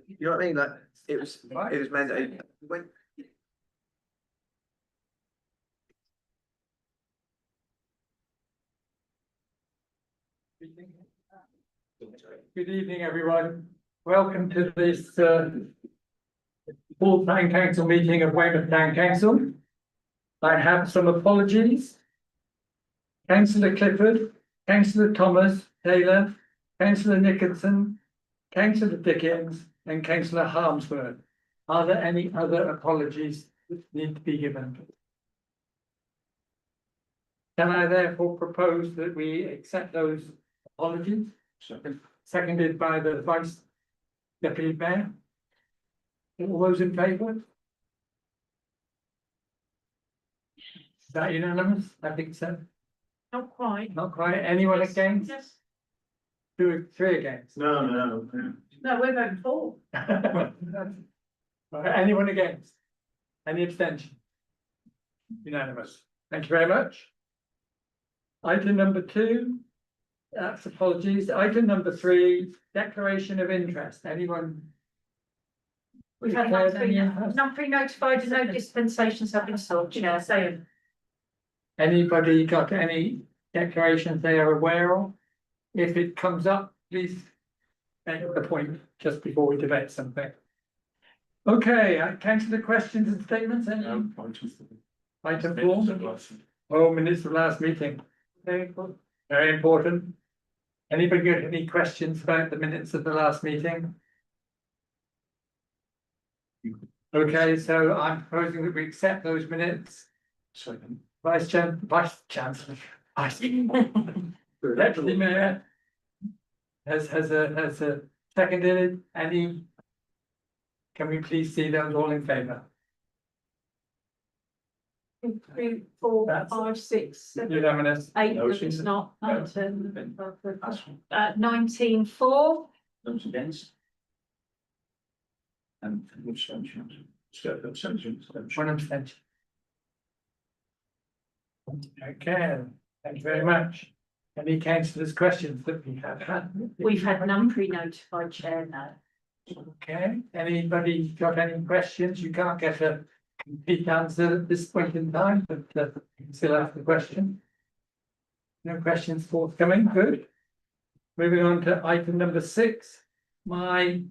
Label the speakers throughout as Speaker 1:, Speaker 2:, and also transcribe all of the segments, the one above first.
Speaker 1: You know what I mean? Like, it was mandated when.
Speaker 2: Good evening, everyone. Welcome to this full town council meeting of Weymouth Town Council. I have some apologies. Councillor Clifford, Councillor Thomas Taylor, Councillor Nicholson, Councillor Dickens, and Councillor Harmsworth. Are there any other apologies that need to be given? Can I therefore propose that we accept those apologies? Seconded by the Vice Deputy Mayor. All those in favour? Is that unanimous? I think so.
Speaker 3: Not quite.
Speaker 2: Not quite. Anyone against?
Speaker 3: Yes.
Speaker 2: Three against.
Speaker 1: No.
Speaker 3: No, we're voting for.
Speaker 2: Right, anyone against? Any abstention? Unanimous. Thank you very much. Item number 2. That's apologies. Item number 3, declaration of interest. Anyone?
Speaker 3: We've had not pre-notified, no dispensations have been sought, Chair, so.
Speaker 2: Anybody got any declarations they are aware of? If it comes up, please make the point just before we debate something. Okay, councillor questions and statements, any? Item 4. Oh, minutes of last meeting. Very important. Very important. Anybody got any questions about the minutes of the last meeting? Okay, so I'm proposing that we accept those minutes.
Speaker 1: Second.
Speaker 2: Vice Chancellor, Deputy Mayor has a seconded. Any? Can we please see those all in favour?
Speaker 3: 3, 4,
Speaker 2: That's-
Speaker 3: 5, 6, 7,
Speaker 2: Unanimous.
Speaker 3: 8,
Speaker 1: No,
Speaker 3: if it's not,
Speaker 2: no.
Speaker 3: 19, 4.
Speaker 1: Those against. And abstentions.
Speaker 2: One abstention. Okay, thank you very much. Any councillors' questions that we have had?
Speaker 3: We've had none pre-notified, Chair, no.
Speaker 2: Okay, anybody got any questions? You can't get a complete answer at this point in time, but you can still ask the question. No questions forthcoming, good. Moving on to item number 6, my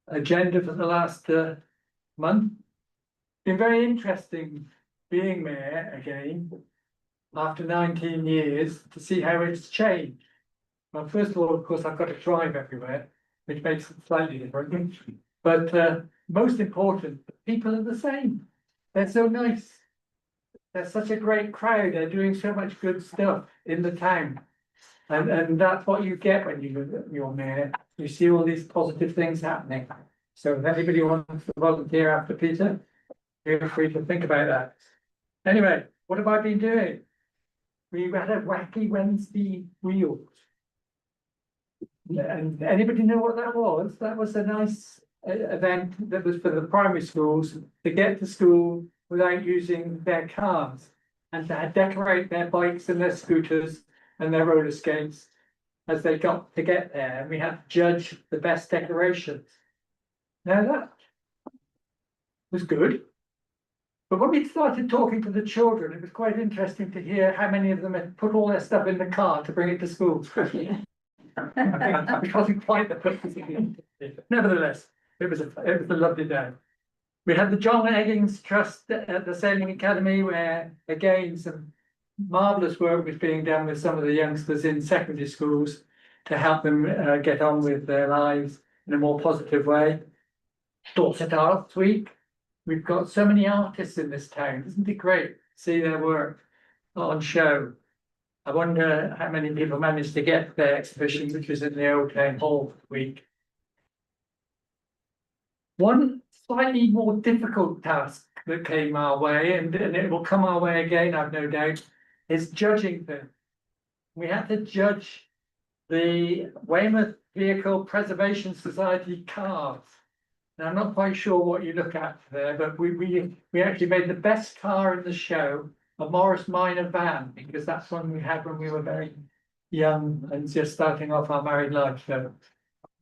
Speaker 2: agenda for the last month. Been very interesting being mayor again after 19 years to see how it's changed. Well, first of all, of course, I've got to drive everywhere, which makes it slightly different. But most important, the people are the same. They're so nice. They're such a great crowd. They're doing so much good stuff in the town. And that's what you get when you're mayor. You see all these positive things happening. So if anybody wants to volunteer after Peter, feel free to think about that. Anyway, what have I been doing? We had a wacky Wednesday wheels. And anybody know what that was? That was a nice event that was for the primary schools to get to school without using their cars and to decorate their bikes and their scooters and their roller skates as they got to get there. And we had to judge the best decorations. Now that was good. But when we started talking to the children, it was quite interesting to hear how many of them had put all their stuff in the car to bring it to school. It wasn't quite the purpose of it. Nevertheless, it was a lovely day. We had the John Eggins Trust at the Sailing Academy, where again some marvellous work was being done with some of the youngsters in secondary schools to help them get on with their lives in a more positive way. Dorset Arts Week. We've got so many artists in this town. Isn't it great to see their work on show? I wonder how many people managed to get their exhibition, which was in the Old Town Hall week. One slightly more difficult task that came our way, and it will come our way again, I've no doubt, is judging them. We had to judge the Weymouth Vehicle Preservation Society cars. Now, I'm not quite sure what you look at there, but we actually made the best car in the show, a Morris Minor van, because that's one we had when we were very young and just starting off our married life. So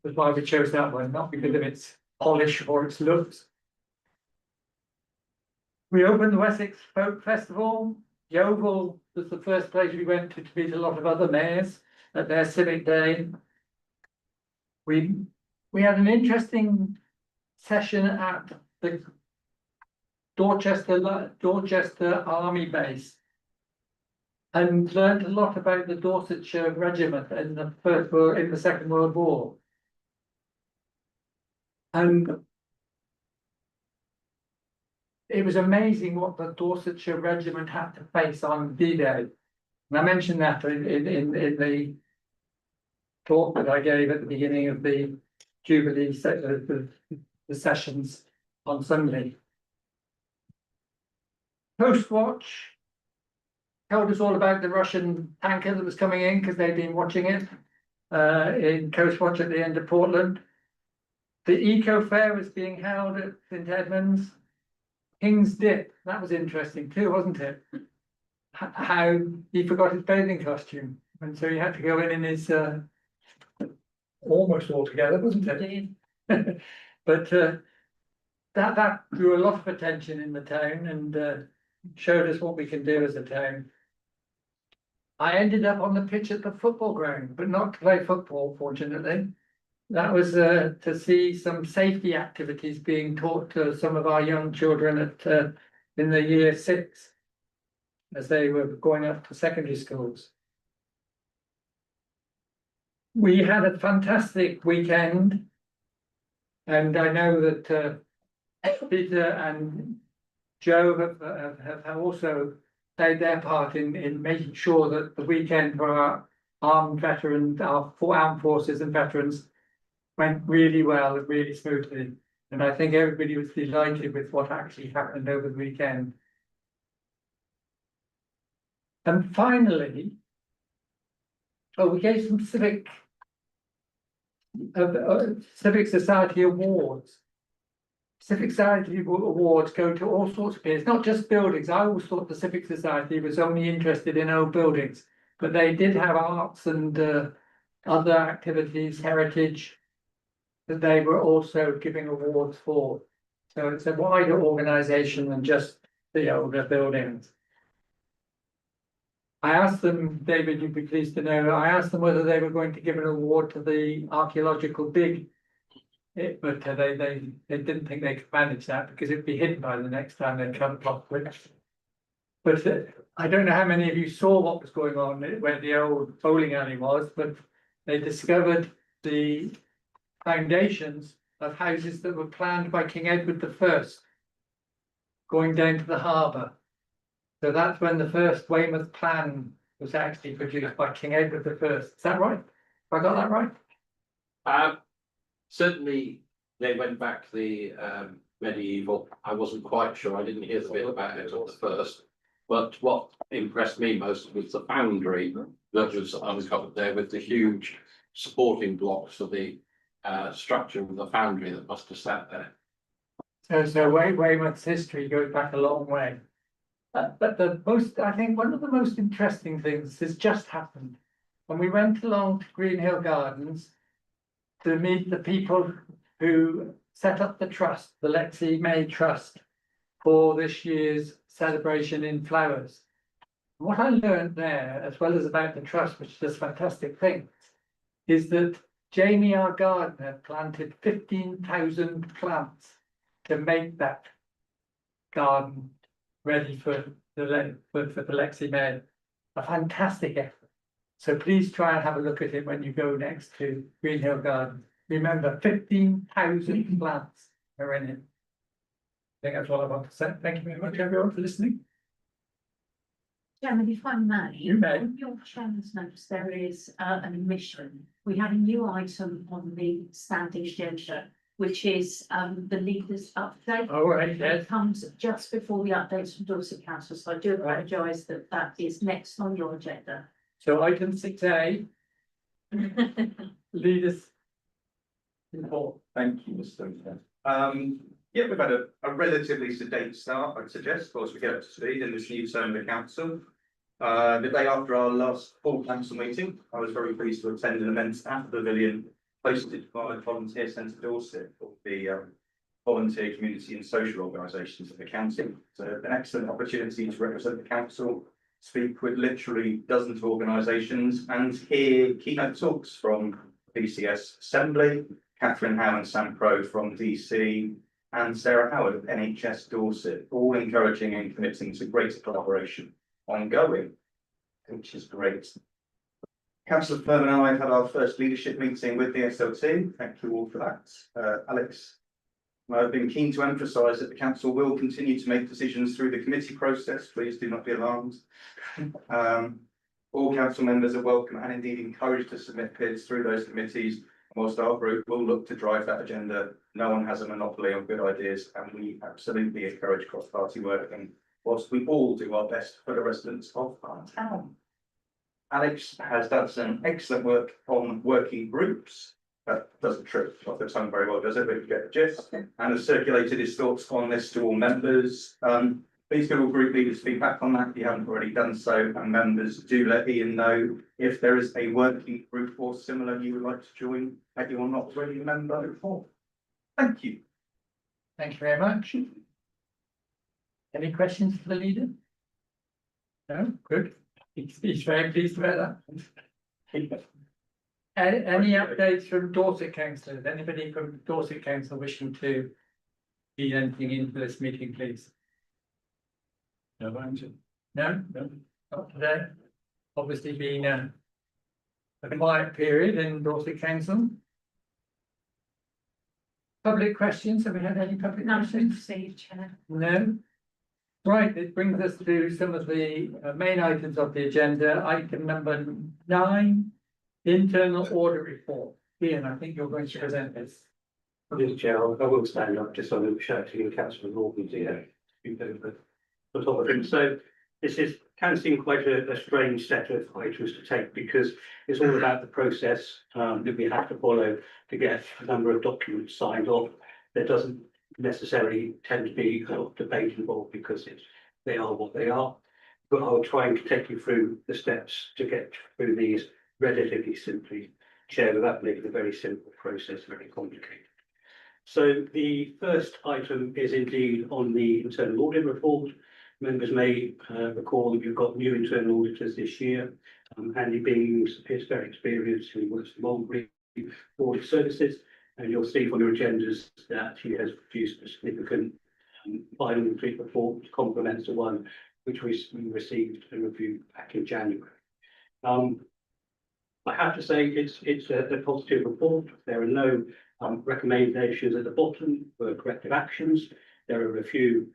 Speaker 2: That's why we chose that one, not because of its polish or its looks. We opened the Wessex Folk Festival. Yeovil was the first place we went to meet a lot of other mayors at their civic day. We had an interesting session at the Dorchester Army Base and learned a lot about the Dorsetshire Regiment in the Second World War. And it was amazing what the Dorsetshire Regiment had to face on D-Day. And I mentioned that in the talk that I gave at the beginning of the Jubilee the sessions on Sunday. Coast Watch told us all about the Russian tanker that was coming in because they'd been watching it in Coast Watch at the end of Portland. The Eco Fair was being held at St Edmunds. King's Dip, that was interesting too, wasn't it? How he forgot his bathing costume, and so he had to go in his almost all together, wasn't it? But that drew a lot of attention in the town and showed us what we can do as a town. I ended up on the pitch at the football ground, but not to play football, fortunately. That was to see some safety activities being taught to some of our young children at in the year 6 as they were going up to secondary schools. We had a fantastic weekend, and I know that Peter and Joe have also played their part in making sure that the weekend for our armed veterans, our armed forces and veterans went really well and really smoothly. And I think everybody was delighted with what actually happened over the weekend. And finally, we gave some civic society awards. Civic Society awards go to all sorts of peers, not just buildings. I always thought the Civic Society was only interested in old buildings, but they did have arts and other activities, heritage, that they were also giving awards for. So it's a wider organisation than just the older buildings. I asked them, David, you'd be pleased to know, I asked them whether they were going to give an award to the archaeological dig. But they didn't think they could manage that because it'd be hidden by the next time they come up with it. But I don't know how many of you saw what was going on where the old bowling alley was, but they discovered the foundations of houses that were planned by King Edward I, going down to the harbour. So that's when the first Weymouth plan was actually produced by King Edward I. Is that right? Have I got that right?
Speaker 4: Certainly, they went back to the medieval. I wasn't quite sure. I didn't hear the bit about it at the first. But what impressed me most was the foundry that was uncovered there with the huge supporting blocks of the structure of the foundry that must have sat there.
Speaker 2: So Weymouth's history goes back a long way. But I think one of the most interesting things has just happened. When we went along to Greenhill Gardens to meet the people who set up the trust, the Lexie May Trust, for this year's celebration in flowers. What I learned there, as well as about the trust, which is a fantastic thing, is that Jamie, our gardener, planted 15,000 plants to make that garden ready for the Lexie May. A fantastic effort. So please try and have a look at it when you go next to Greenhill Garden. Remember, 15,000 plants are in it. I think that's all I want to say. Thank you very much, everyone, for listening.
Speaker 3: Chairman, if I may.
Speaker 2: You may.
Speaker 3: On your chairman's notes, there is an omission. We have a new item on the standing agenda, which is the leaders update.
Speaker 2: All right, yes.
Speaker 3: It comes just before the updates from Dorset Council, so I do apologise that that is next on your agenda.
Speaker 2: So item 6A, leaders report.
Speaker 5: Thank you, Mr. Chairman. Yeah, we've had a relatively sedate start, I'd suggest, of course, we get up to speed in this new term of the council. The day after our last full council meeting, I was very pleased to attend an event at the Pavilion hosted by Volunteer Centre Dorset, or the volunteer community and social organisations of the council. So an excellent opportunity to represent the council, speak with literally dozens of organisations and hear keynote talks from BCS Assembly, Catherine Howe and Sam Pro from DC, and Sarah Howard of NHS Dorset, all encouraging and committing to greater collaboration ongoing, which is great. Councillor Furman and I have had our first leadership meeting with the SLT. Thank you all for that. Alex, I've been keen to emphasise that the council will continue to make decisions through the committee process. Please do not be alarmed. All council members are welcome and indeed encouraged to submit bids through those committees. Whilst our group will look to drive that agenda, no one has a monopoly on good ideas, and we absolutely encourage cross-party work. And whilst we all do our best for the residents of our town. Alex has done some excellent work on working groups. That doesn't trip off the tongue very well, does it? But you get the gist. And has circulated his thoughts on this to all members. Please give all group leaders feedback on that if you haven't already done so. And members, do let Ian know if there is a working group or similar you would like to join that you are not already a member for. Thank you.
Speaker 2: Thank you very much. Any questions for the leader? No, good. He's very pleased about that. Any updates from Dorset councillors? Anybody from Dorset council wishing to feed anything into this meeting, please? No answer. No, not today. Obviously been a quiet period in Dorset council. Public questions, have we had any public
Speaker 3: None
Speaker 2: questions?
Speaker 3: received, Chair.
Speaker 2: No. Right, it brings us to some of the main items of the agenda. Item number 9, internal audit report. Ian, I think you're going to present this.
Speaker 6: Mr. Chair, I will stand up just so I'm shouting in Councillor Morgan's ear. The top of it. So this can seem quite a strange set of items to take because it's all about the process that we have to follow to get a number of documents signed off. There doesn't necessarily tend to be a lot of debate involved because they are what they are. But I will try and take you through the steps to get through these relatively simply, Chair, without making a very simple process very complicated. So the first item is indeed on the internal audit report. Members may recall that you've got new internal auditors this year. Andy Beams is very experienced, he works for Mulberry Audit Services, and you'll see from your agendas that he has produced a significant final audit report which complements the one which we received and reviewed back in January. I have to say it's a positive report. There are no recommendations at the bottom for corrective actions. There are a few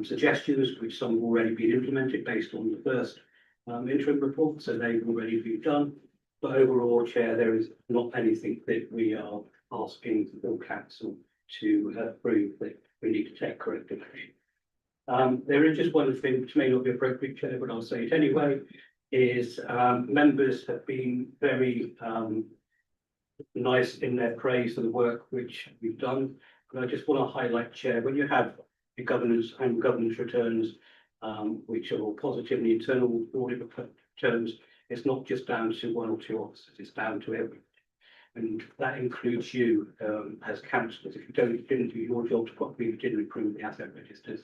Speaker 6: suggestions which some have already been implemented based on the first interim report, so they've already been done. But overall, Chair, there is not anything that we are asking the full council to approve that we need to take corrective action. There is just one thing which may not be appropriate, Chair, but I'll say it anyway, is members have been very nice in their praise of the work which we've done. But I just want to highlight, Chair, when you have the governance and governance returns, which are all positive in the internal audit returns, it's not just down to one or two officers, it's down to everyone. And that includes you as councillors. If you didn't do your job properly, you didn't approve the asset registers,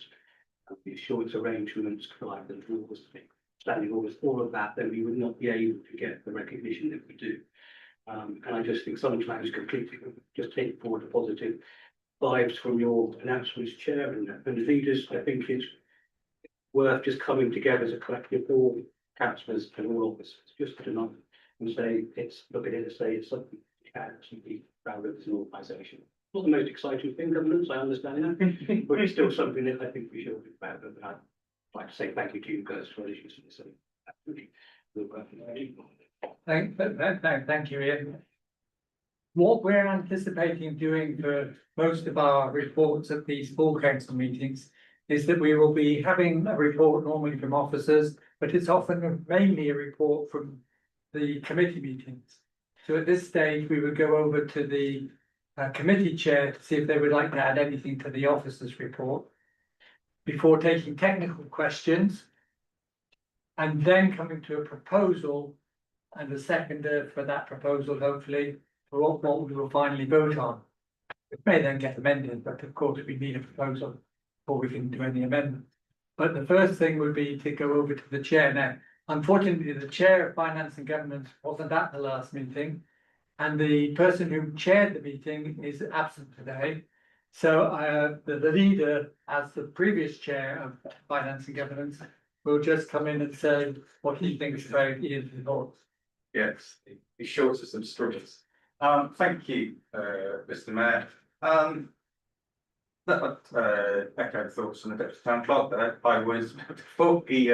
Speaker 6: the assurance arrangements, the rules, standing orders, all of that, then we would not be able to get the recognition that we do. And I just think sometimes completely just take forward the positive vibes from your announcements, Chair, and leaders. I think it's worth just coming together as a collective, all councillors and all officers, just to tonight and say look at it and say it's something you can actually be proud of as an organisation. Not the most exciting thing, governance, I understand that, but it's still something that I think we should be proud of. And I'd like to say thank you to you guys for this.
Speaker 2: Thank you, Ian. What we're anticipating doing for most of our reports at these full council meetings is that we will be having a report normally from officers, but it's often mainly a report from the committee meetings. So at this stage, we would go over to the committee chair to see if they would like to add anything to the officers' report before taking technical questions and then coming to a proposal and a seconder for that proposal, hopefully, what we will finally vote on. It may then get amended, but of course we need a proposal before we can do any amendment. But the first thing would be to go over to the chair now. Unfortunately, the chair of finance and government wasn't at the last meeting. And the person who chaired the meeting is absent today. So the leader, as the previous chair of finance and governance, will just come in and say what he thinks about Ian's report.
Speaker 5: Yes, be short of some struggles. Thank you, Mr. Mayor. Echo thoughts on the Deputy Town Clerk there. I was, before he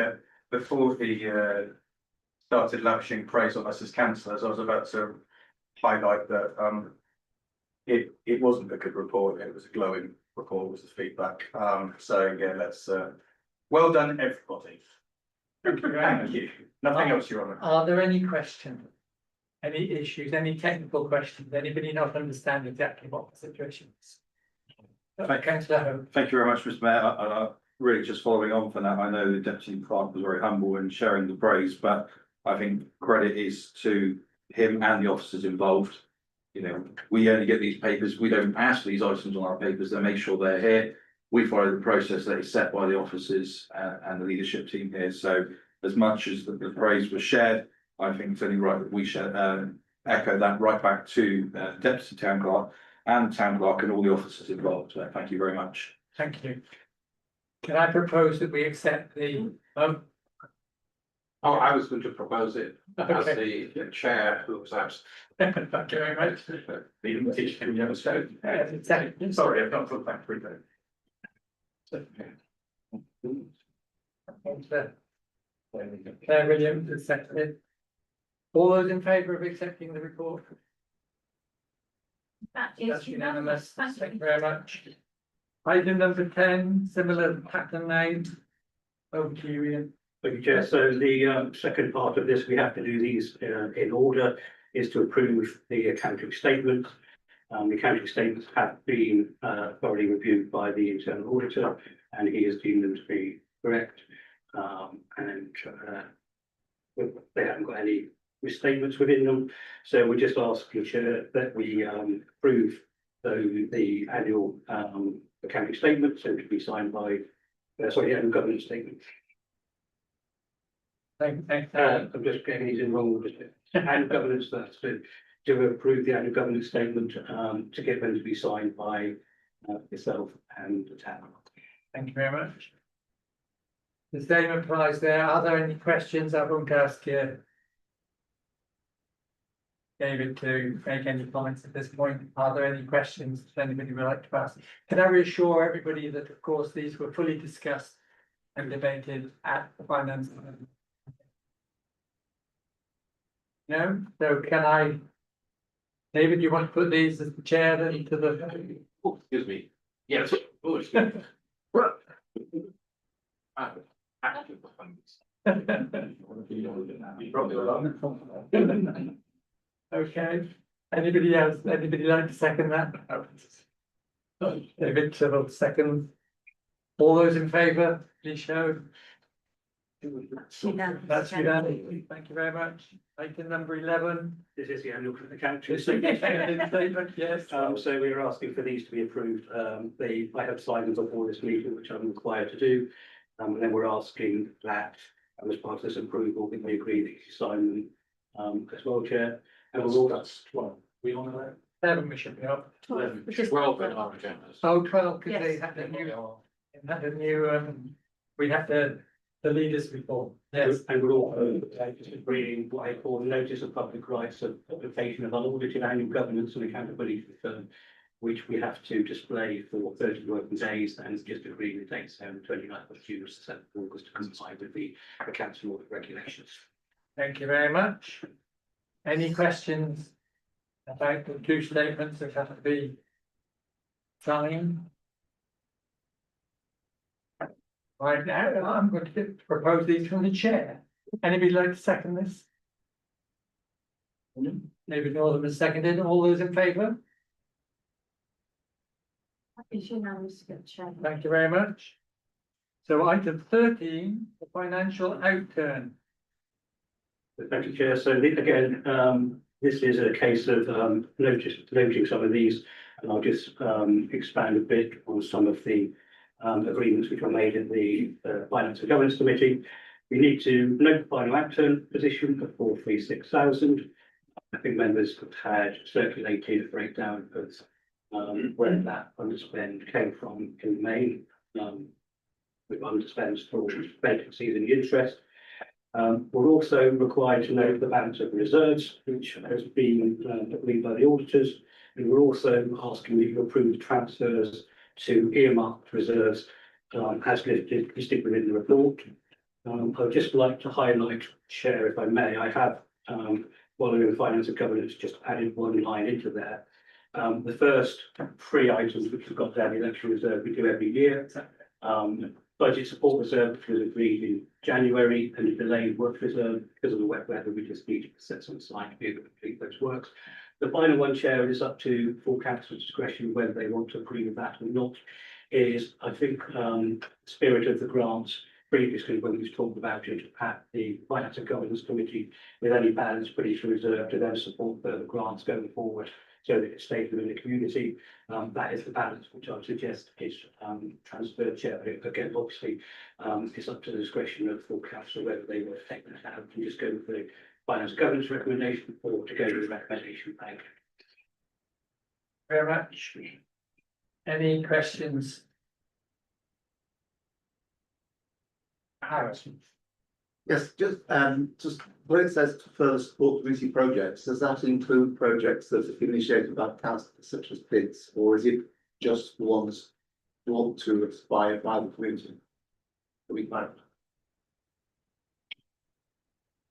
Speaker 5: started lavishing praise on us as councillors, I was about to highlight that it wasn't a good report, it was a glowing report, was the feedback. So yeah, let's well done, everybody. Thank you. Nothing else, Your Honour.
Speaker 2: Are there any questions? Any issues, any technical questions? Anybody not understand exactly what the situation is? Councillor Home.
Speaker 7: Thank you very much, Mr. Mayor. Really just following on from that, I know the Deputy Clerk was very humble in sharing the praise, but I think credit is to him and the officers involved. You know, we only get these papers, we don't ask for these items on our papers, they make sure they're here. We follow the process that is set by the officers and the leadership team here. So as much as the praise was shared, I think it's only right that we echo that right back to Deputy Town Clerk and Town Clerk and all the officers involved. Thank you very much.
Speaker 2: Thank you. Can I propose that we accept the,
Speaker 4: Oh, I was going to propose it as
Speaker 2: okay,
Speaker 4: the chair who was absent.
Speaker 2: thank you very much.
Speaker 5: The invitation, you understand?
Speaker 2: Second.
Speaker 5: Sorry, I've not thought back through that.
Speaker 2: Claire Williams is seconded. All those in favour of accepting the report?
Speaker 3: That is
Speaker 2: That's unanimous.
Speaker 3: unanimous.
Speaker 2: Thank you very much. Item number 10, similar pattern name. Over to you, Ian.
Speaker 6: Thank you, Chair. So the second part of this, we have to do these in order, is to approve the accounting statements. The accounting statements have been thoroughly reviewed by the internal auditor, and he has deemed them to be correct. They haven't got any misstatements within them. So we just ask the Chair that we approve the annual accounting statements and to be signed by, sorry, annual governance statement.
Speaker 2: Thank you.
Speaker 6: I'm just getting these in wrong. Annual governance, that's to approve the annual governance statement to get them to be signed by yourself and the town.
Speaker 2: Thank you very much. The same applies there. Are there any questions? I won't ask David to make any comments at this point. Are there any questions that anybody would like to ask? Can I reassure everybody that, of course, these were fully discussed and debated at the finance? No? So can I, David, you want to put these as the chair then to the?
Speaker 4: Oh, excuse me. Yes. Oh, excuse me.
Speaker 1: Well,
Speaker 4: Active.
Speaker 2: Okay, anybody else, anybody like to second that? David Tyrrell, second. All those in favour, please show.
Speaker 3: Unanimous.
Speaker 2: That's unanimous, thank you very much. Item number 11.
Speaker 6: This is the annual accounting
Speaker 2: Statement,
Speaker 6: statement.
Speaker 2: yes.
Speaker 6: So we are asking for these to be approved. I have signed them before this meeting, which I'm required to do. And then we're asking that, as part of this approval, we agree that you sign them as well, Chair. And we're all,
Speaker 4: That's 12. We on that?
Speaker 2: 11 we should be up.
Speaker 4: 12 in our agendas.
Speaker 2: Oh, 12, because they
Speaker 3: Yes.
Speaker 2: had a new, we had the leaders report, yes.
Speaker 6: and we're all just agreeing what I call notice of public rights of publication of unaudited annual governance and accountability firm, which we have to display for 30 working days, and just agreeing the dates on 29th of June to 7th of August to comply with the council audit regulations.
Speaker 2: Thank you very much. Any questions about the two statements that have to be signed? Right now, I'm going to propose these from the chair. Anybody like to second this? David Northam has seconded. All those in favour?
Speaker 3: Is unanimous, Chair.
Speaker 2: Thank you very much. So item 13, the financial outturn.
Speaker 6: Thank you, Chair. So again, This is a case of noting some of these, and I'll just expand a bit on some of the agreements which were made in the Finance and Governance Committee. We need to note the final outturn position of 436,000. I think members have had circulated a breakdown of where that underspend came from in the main, with underspends for vacancies and interest. We're also required to note the balance of reserves, which has been agreed by the auditors. And we're also asking that you approve transfers to earmarked reserves as listed within the report. I'd just like to highlight, Chair, if I may, I have, following the Finance and Governance, just added one line into there. The first three items which have got down the election reserve we do every year. Budget support reserve, which was agreed in January, and a delayed work reserve because of the wet weather, we just need to set some aside to be able to complete those works. The final one, Chair, is up to full council's discretion whether they want to approve of that or not. Is, I think, spirit of the grants previously when we've talked about it at the Finance and Governance Committee, with any balance put into reserve to then support further grants going forward, so that it stays within the community. That is the balance which I would suggest is transferred, Chair. But again, obviously, it's up to the discretion of full council whether they want to take that out and just go with the Finance Governance recommendation or to go with the recommendation bank.
Speaker 2: Very much. Any questions? Harrison.
Speaker 8: Yes, just where it says to further support community projects, does that include projects that have been initiated by council such as PIDs, or is it just the ones you want to aspire by the community? That we might.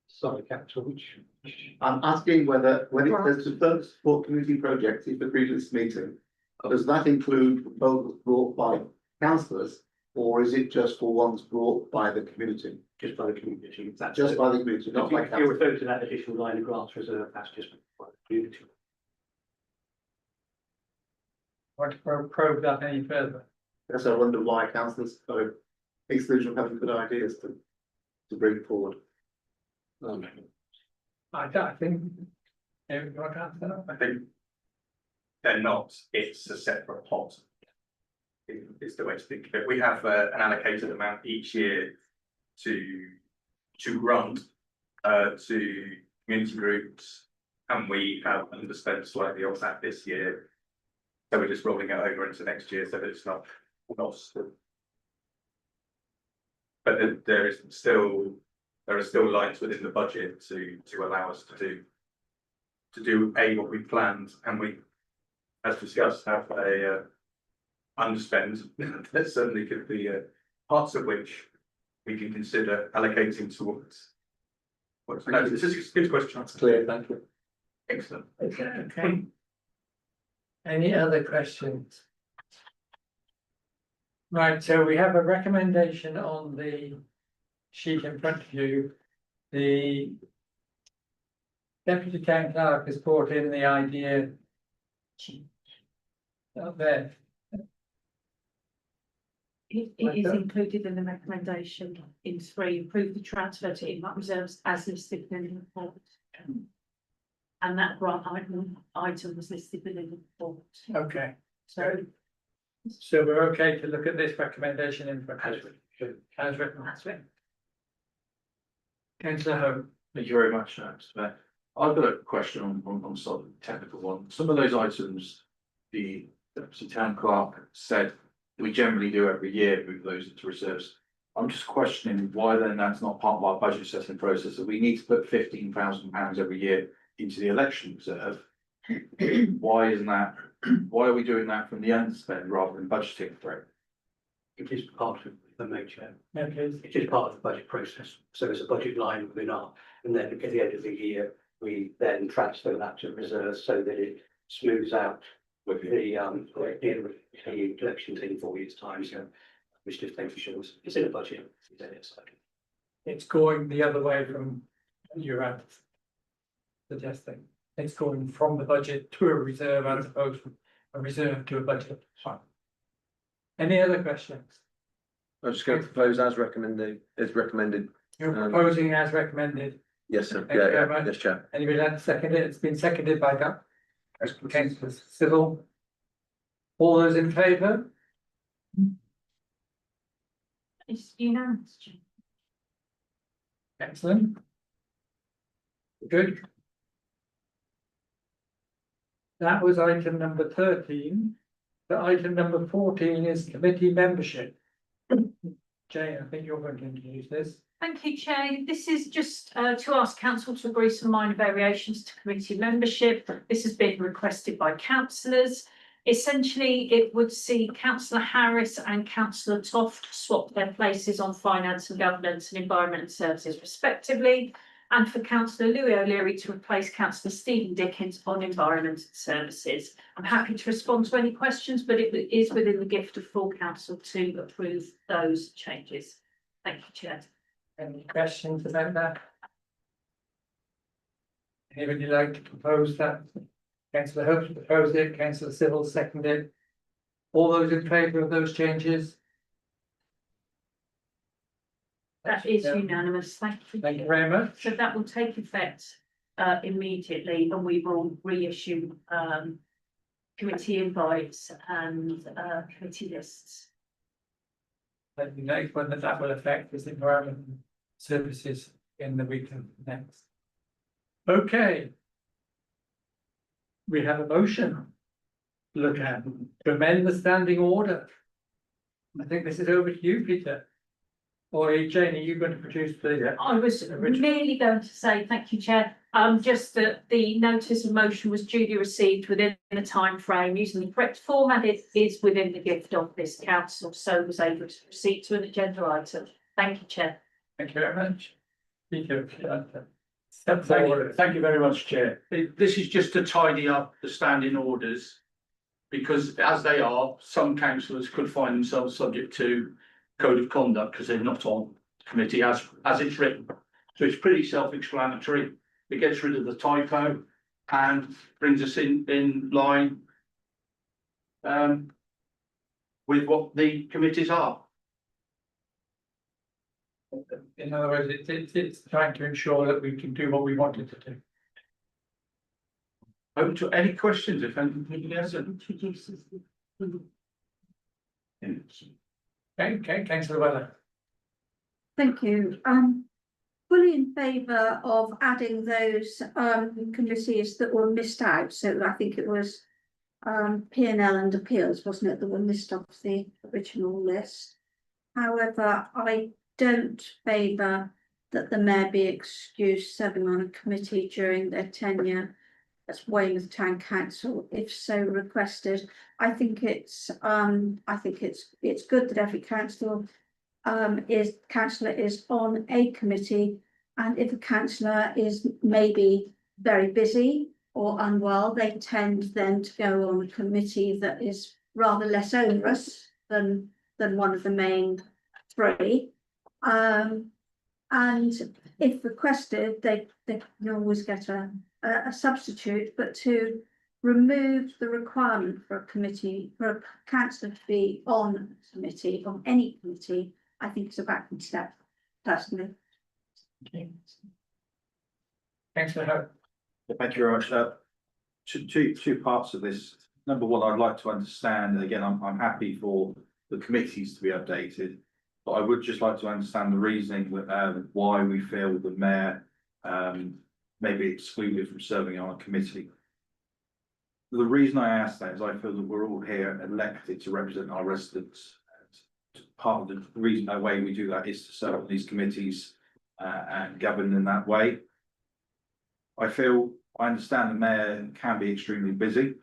Speaker 6: Sorry, Councillor, which?
Speaker 8: I'm asking whether, when it says to further support community projects, if agreed at this meeting, does that include proposals brought by councillors, or is it just for ones brought by the community?
Speaker 6: Just by the community. That's
Speaker 8: Just by the community, not by
Speaker 6: If you
Speaker 8: council.
Speaker 6: refer to that additional line of grants reserve, that's just by the community.
Speaker 2: Want to probe that any further?
Speaker 8: Yes, I wonder why councillors are exclusion of having good ideas to bring forward.
Speaker 2: I think. You want to answer that?
Speaker 5: I think they're not, it's a separate pot. Is the way to think of it. We have an allocated amount each year to grant to community groups, and we have underspent slightly of that this year. So we're just rolling it over into next year so that it's not lost. But there are still lines within the budget to allow us to do what we planned, and we, as discussed, have a underspend. There certainly could be parts of which we can consider allocating towards. No, this is a good question.
Speaker 8: That's clear, thank you.
Speaker 5: Excellent.
Speaker 2: Okay. Any other questions? Right, so we have a recommendation on the sheet in front of you. The Deputy Town Clerk has brought in the idea up there.
Speaker 3: It is included in the recommendation in 3, approve the transfer to earmarked reserves as listed in the report. And that grant item was listed within the report.
Speaker 2: Okay,
Speaker 3: So
Speaker 2: so we're okay to look at this recommendation in front of you. As written.
Speaker 3: that's it.
Speaker 2: Councillor Home.
Speaker 4: Thank you very much, Mr. Mayor. I've got a question on sort of technical one. Some of those items, the Deputy Town Clerk said we generally do every year, move those into reserves. I'm just questioning why then that's not part of our budget assessment process, that we need to put £15,000 every year into the election reserve. Why isn't that, why are we doing that from the underspend rather than budgeting for it?
Speaker 6: It is part of the main chair.
Speaker 2: Okay.
Speaker 6: It is part of the budget process. So there's a budget line within our, and then at the end of the year, we then transfer that to reserves so that it smooths out with the elections in 4 years' time. So which just makes sure it's in a budget.
Speaker 2: It's going the other way from you're suggesting. It's going from the budget to a reserve as opposed to a reserve to a budget. Fine. Any other questions?
Speaker 1: I'm just going to propose as recommended,
Speaker 2: You're proposing as recommended.
Speaker 1: Yes, sir.
Speaker 2: Thank you
Speaker 1: Yeah,
Speaker 2: very
Speaker 1: yeah,
Speaker 2: much.
Speaker 1: yes, Chair.
Speaker 2: Anybody like to second it? It's been seconded by councillor Civil. All those in favour?
Speaker 3: It's unanimous. Chair.
Speaker 2: Excellent. Good. That was item number 13. The item number 14 is committee membership. Jane, I think you're going to introduce this.
Speaker 3: Thank you, Chair. This is just to ask council to agree some minor variations to committee membership. This has been requested by councillors. Essentially, it would see councillor Harris and councillor Toft swap their places on finance and governance and environment and services respectively. And for councillor Louis O'Leary to replace councillor Stephen Dickens on environment and services. I'm happy to respond to any questions, but it is within the gift of full council to approve those changes. Thank you, Chair.
Speaker 2: Any questions about that? Anybody like to propose that? Councillor Hopes proposed it, councillor Civil seconded it. All those in favour of those changes?
Speaker 3: That is unanimous. Thank you.
Speaker 2: Thank you very much.
Speaker 3: So that will take effect immediately, and we will reissue committee invites and committee lists.
Speaker 2: The next one that will affect is environment services in the week of next. Okay. We have a motion. to Look at to amend the standing order. I think this is over to you, Peter. Or Jane, are you going to produce the?
Speaker 3: I was merely going to say, thank you, Chair, just that the notice of motion was duly received within the time frame using the correct format. It is within the gift of this council, so was able to proceed to an agenda item. Thank you, Chair.
Speaker 2: Thank you very much. Peter, if you'd like to step
Speaker 9: Thank you,
Speaker 2: forward.
Speaker 9: thank you very much, Chair. This is just to tidy up the standing orders. Because as they are, some councillors could find themselves subject to code of conduct because they're not on committee as it's written. So it's pretty self-explanatory. It gets rid of the typo and brings us in line with what the committees are.
Speaker 2: In other words, it's trying to ensure that we can do what we wanted to do.
Speaker 9: Open to any questions if anybody has any.
Speaker 3: Introduces the.
Speaker 2: Okay, councillor Weller.
Speaker 10: Thank you. Fully in favour of adding those committees that were missed out. So I think it was P&L and appeals, wasn't it, that were missed off the original list. However, I don't favour that the mayor be excused serving on a committee during their tenure as Weymouth Town Council, if so requested. I think it's good that every councillor is on a committee, and if a councillor is maybe very busy or unwell, they tend then to go on a committee that is rather less onerous than one of the main three. And if requested, they can always get a substitute, but to remove the requirement for a committee, for a councillor to be on a committee, on any committee, I think it's a backward step, personally.
Speaker 2: Councillor Hope.
Speaker 7: Thank you very much. Two parts of this. Number one, I'd like to understand, again, I'm happy for the committees to be updated. But I would just like to understand the reasoning why we feel the mayor may be excluded from serving on a committee. The reason I ask that is I feel that we're all here elected to represent our residents. Part of the reason why we do that is to serve on these committees and govern in that way. I understand the mayor can be extremely busy.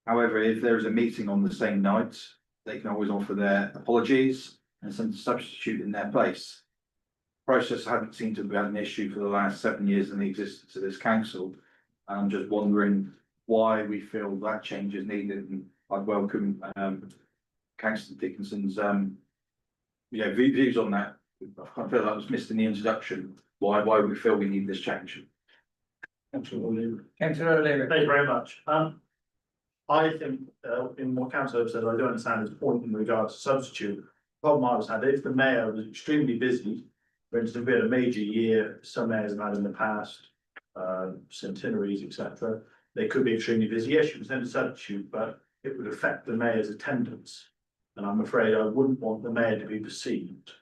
Speaker 7: However, if there is a meeting on the same night, they can always offer their apologies and send a substitute in their place. Process hasn't seemed to have been an issue for the last 7 years in the existence of this council. I'm just wondering why we feel that change is needed, and I'd welcome Councillor Dickinson's views on that. I feel that was missed in the introduction. Why we feel we need this change.
Speaker 2: Councillor O'Leary.
Speaker 11: Thank you very much. I think in what councillor said, I do understand his point in regards to substitute. The problem I was had, if the mayor was extremely busy For instance, we had a major year, some mayors have had in the past, centenaries, etc. They could be extremely busy. Yes, you can send a substitute, but it would affect the mayor's attendance. And I'm afraid I wouldn't want the mayor to be perceived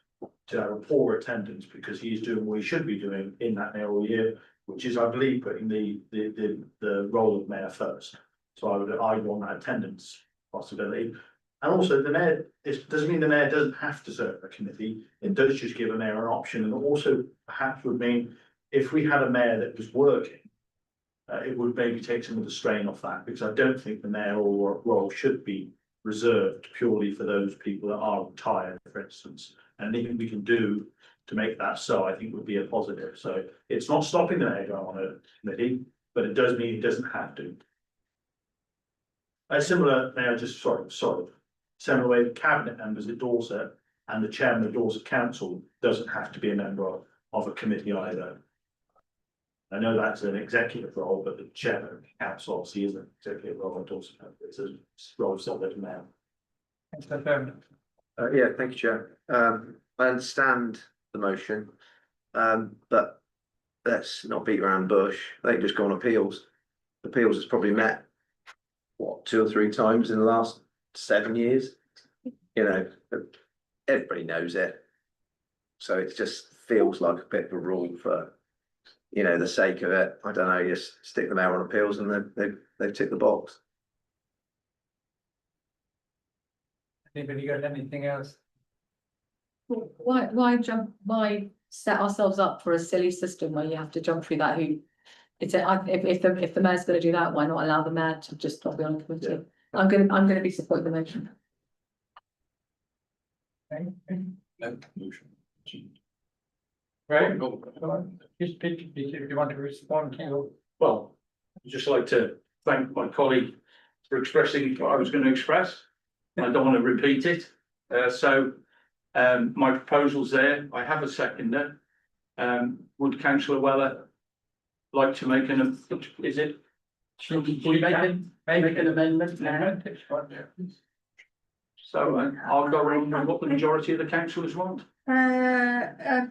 Speaker 11: to have a poor attendance because he's doing what he should be doing in that mayoral year, which is, I believe, putting the role of mayor first. So I want that attendance possibility. And also the mayor, it doesn't mean the mayor doesn't have to serve a committee. It does just give a mayor an option, and also perhaps would mean if we had a mayor that was working, it would maybe take some of the strain off that, because I don't think the mayoral role should be reserved purely for those people that are retired, for instance. And anything we can do to make that so, I think would be a positive. So it's not stopping the mayor going on a committee, but it does mean he doesn't have to. A similar, mayor, just sorry. Similar way, the cabinet members at Dorset and the chairman of Dorset Council doesn't have to be a member of a committee either. I know that's an executive role, but the chairman of the council obviously is an executive role at Dorset. It's a role similar to now.
Speaker 1: Yeah, thank you, Chair. I understand the motion, but let's not beat around the bush. They just go on appeals. Appeals has probably met, what, 2 or 3 times in the last 7 years? You know, everybody knows it. So it just feels like a bit of a rule for, you know, the sake of it. I don't know, just stick the mayor on appeals and they've ticked the box.
Speaker 2: Anybody got anything else?
Speaker 12: Why set ourselves up for a silly system where you have to jump through that hoop? If the mayor's gonna do that, why not allow the mayor to just not be on the committee?
Speaker 1: Yeah.
Speaker 12: I'm gonna be supporting the motion.
Speaker 2: Right, just speak, if you want to respond to.
Speaker 9: Well, I'd just like to thank my colleague for expressing what I was going to express. I don't want to repeat it. My proposal's there. I have a seconder. Would councillor Weller like to make is it?
Speaker 2: Should we make an amendment?
Speaker 9: So I'll go around with what the majority of the councillors want.
Speaker 10: Mr.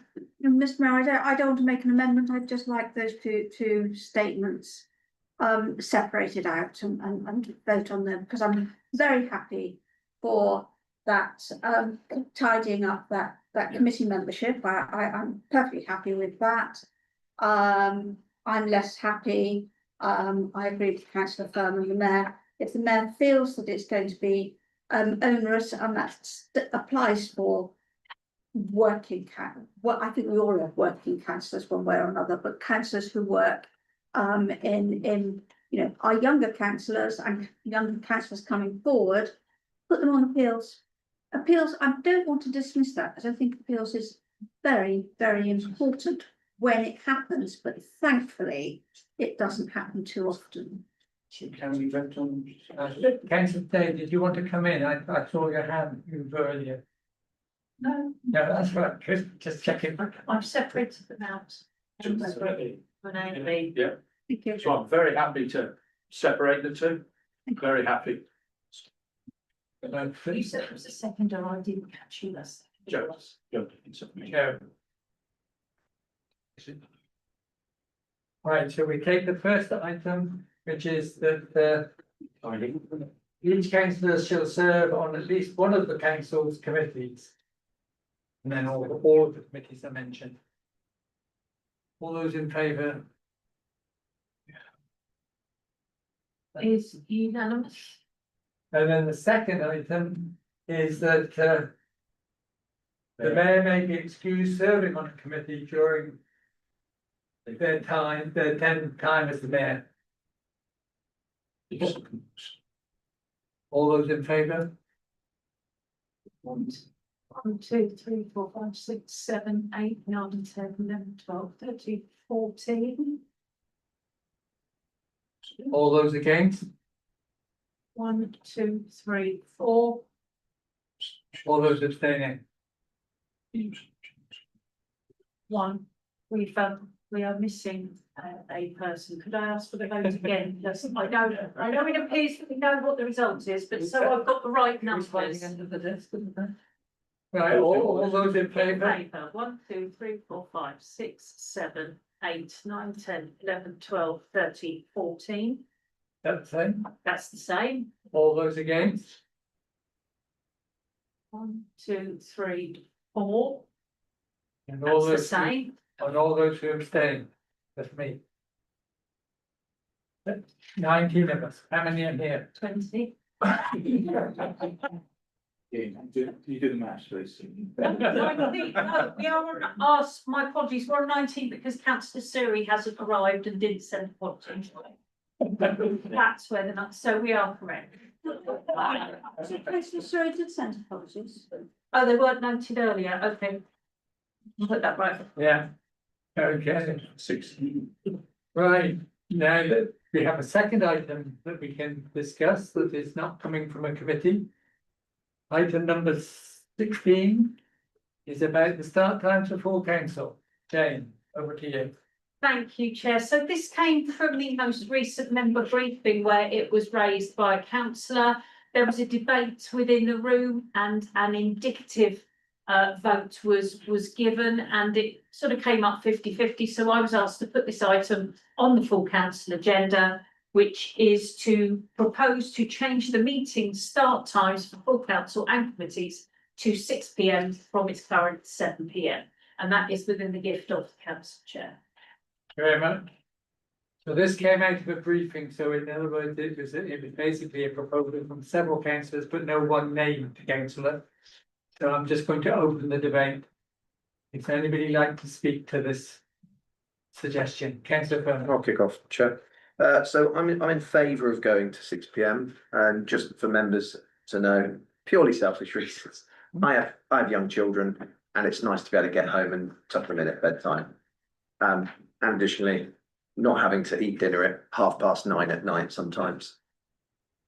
Speaker 10: Mayor, I don't want to make an amendment. I'd just like those two statements separated out and vote on them, because I'm very happy for that tidying up that committee membership. I'm perfectly happy with that. I'm less happy. I agree with Councillor Firm and the mayor. If the mayor feels that it's going to be onerous, and that applies for working I think we all have working councillors one way or another, but councillors who work in you know, our younger councillors and younger councillors coming forward, put them on appeals. Appeals, I don't want to dismiss that, because I think appeals is very, very important when it happens, but thankfully it doesn't happen too often.
Speaker 2: Can we vote on? Councillor Day, did you want to come in? I saw your hand move earlier.
Speaker 3: No,
Speaker 2: No, that's right, just checking.
Speaker 3: I've separated them out.
Speaker 9: Yeah,
Speaker 10: Thank you.
Speaker 9: so I'm very happy to separate the two. Very happy.
Speaker 3: You said it was a seconder, I didn't catch you last.
Speaker 2: Right, so we take the first item, which is that each councillor shall serve on at least one of the council's committees. And then all of the committees are mentioned. All those in favour?
Speaker 3: Is unanimous.
Speaker 2: And then the second item is that the mayor may be excused serving on a committee during their time as the mayor. All those in favour?
Speaker 3: 1, 2, 3, 4, 5, 6, 7, 8, 9, 10, 11, 12, 13, 14.
Speaker 2: All those against?
Speaker 3: 1, 2, 3, 4.
Speaker 2: All those abstaining?
Speaker 3: 1. We are missing a person. Could I ask for the vote again? Yes, I know it appears that we know what the result is, but so I've got the right numbers.
Speaker 2: Right, all those in
Speaker 3: In
Speaker 2: favour?
Speaker 3: favour, 1, 2, 3, 4, 5, 6, 7, 8, 9, 10, 11, 12, 13, 14.
Speaker 2: That's the same.
Speaker 3: That's the same.
Speaker 2: All those against?
Speaker 3: 1, 2, 3, 4.
Speaker 2: And all
Speaker 3: That's the
Speaker 2: those, who-
Speaker 3: same.
Speaker 2: and all those who abstain? That's me. 19 of us. How many are here?
Speaker 3: 20.
Speaker 7: You do the maths, please.
Speaker 3: 19, no, we are on, my apologies, we're on 19 because councillor Suri hasn't arrived and didn't send apologies. That's where so we are correct.
Speaker 10: Councillor Surrey did send apologies.
Speaker 3: Oh, they weren't noted earlier, okay. I'll put that right.
Speaker 2: Yeah. Okay. 16. Right, now that we have a second item that we can discuss that is not coming from a committee. Item number 16 is about the start times for full council. Jane, over to you.
Speaker 3: Thank you, Chair. So this came from the most recent member briefing where it was raised by a councillor. There was a debate within the room and an indicative vote was given and it sort of came up 50-50. So I was asked to put this item on the full council agenda, which is to propose to change the meeting start times for full council and committees to 6 PM from its current 7 PM. And that is within the gift of the council chair.
Speaker 2: Very much. So this came out of a briefing, so in other words, it was basically a proposal from several councillors, but no one named councillor. So I'm just going to open the debate. If anybody like to speak to this suggestion, councillor Furman.
Speaker 1: I'll kick off, Chair. So I'm in favour of going to 6 PM and just for members to know, purely selfish reasons. I have young children and it's nice to be able to get home and tuck them in at bedtime. And additionally, not having to eat dinner at 9:30 at night sometimes.